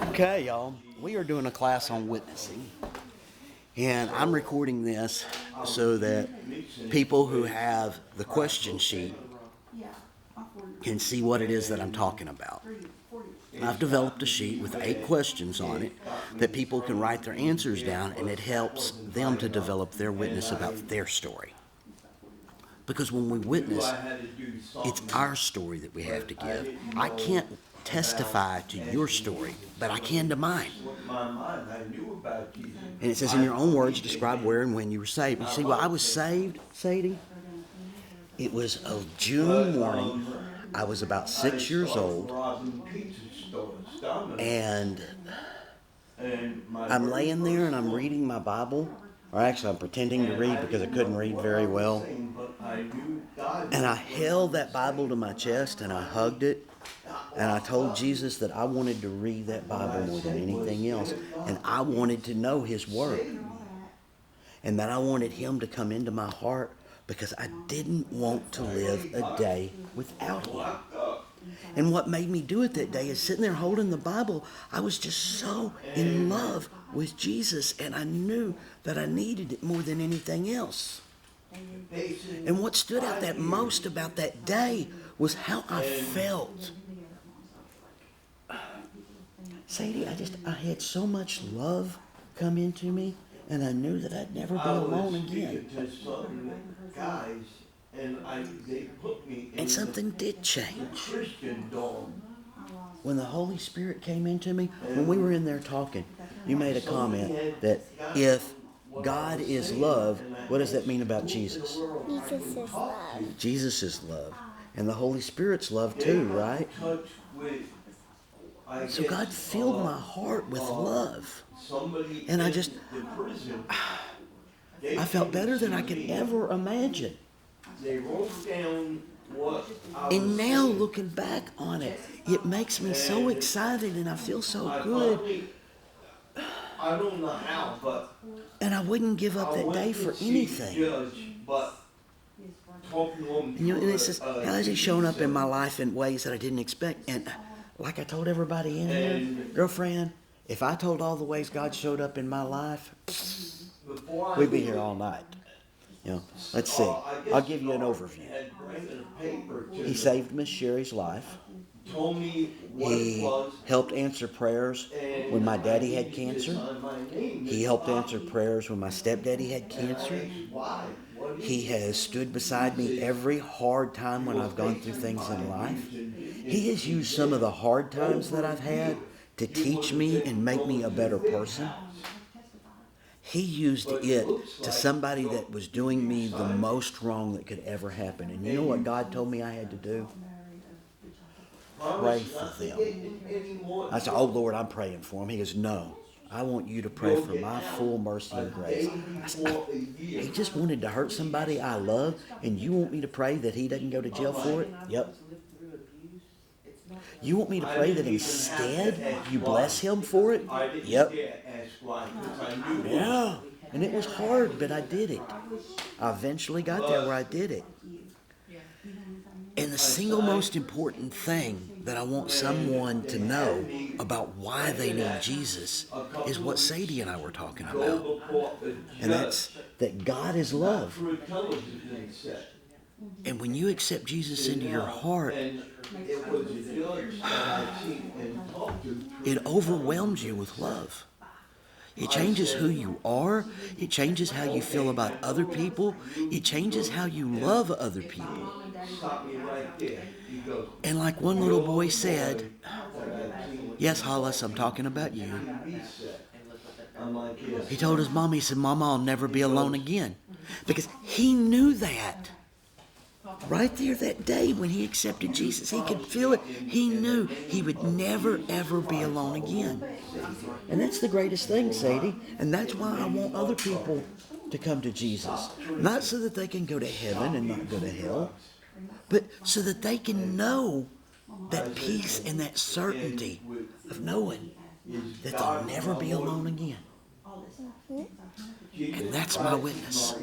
Okay, y'all. We are doing a class on witnessing. And I'm recording this so that people who have the question sheet can see what it is that I'm talking about. I've developed a sheet with 8 questions on it that people can write their answers down, and it helps them to develop their witness about their story. Because when we witness, it's our story that we have to give. I can't testify to your story, but I can to mine. And it says, in your own words, describe where and when you were saved. You see, well, I was saved, Sadie. It was a June morning. I was about 6 years old. And I'm laying there and I'm reading my Bible. Or actually, I'm pretending to read because I couldn't read very well. And I held that Bible to my chest and I hugged it. And I told Jesus that I wanted to read that Bible more than anything else. And I wanted to know His Word. And that I wanted Him to come into my heart because I didn't want to live a day without Him. And what made me do it that day is sitting there holding the Bible. I was just so in love with Jesus, and I knew that I needed it more than anything else. And what stood out that most about that day was how I felt. Sadie, I had so much love come into me, and I knew that I'd never be alone again. And something did change. When the Holy Spirit came into me, when we were in there talking, you made a comment that if God is love, what does that mean about Jesus? Jesus is love. Jesus is love. And the Holy Spirit's love too, right? So God filled my heart with love. And I felt better than I could ever imagine. And now looking back on it, it makes me so excited and I feel so good. I don't know how, but and I wouldn't give up that day for anything. And it says, how has He shown up in my life in ways that I didn't expect? And like I told everybody in here, girlfriend, if I told all the ways God showed up in my life, we'd be here all night. Let's see. I'll give you an overview. He saved Miss Sherry's life. He helped answer prayers when my daddy had cancer. He helped answer prayers when my stepdaddy had cancer. He has stood beside me every hard time when I've gone through things in life. He has used some of the hard times that I've had to teach me and make me a better person. He used it to somebody that was doing me the most wrong that could ever happen. And you know what God told me I had to do? Pray for them. I said, oh Lord, I'm praying for them. He goes, no, I want you to pray for my full mercy and grace. I said, he just wanted to hurt somebody I love, and you want me to pray that he doesn't go to jail for it? Yep. You want me to pray that instead you bless him for it? Yep. Yeah. And it was hard, but I did it. I eventually got there where I did it. And the single most important thing that I want someone to know about why they need Jesus is what Sadie and I were talking about. And that's that God is love. And when you accept Jesus into your heart, it overwhelms you with love. It changes who you are. It changes how you feel about other people. It changes how you love other people. And like one little boy said, yes, Hollis, I'm talking about you. He told his mom, he said, Mama, I'll never be alone again. Because he knew that. Right there that day when he accepted Jesus, he could feel it. He knew he would never, ever be alone again. And that's the greatest thing, Sadie. And that's why I want other people to come to Jesus. Not so that they can go to heaven and not go to hell, but so that they can know that peace and that certainty of knowing that they'll never be alone again. And that's my witness.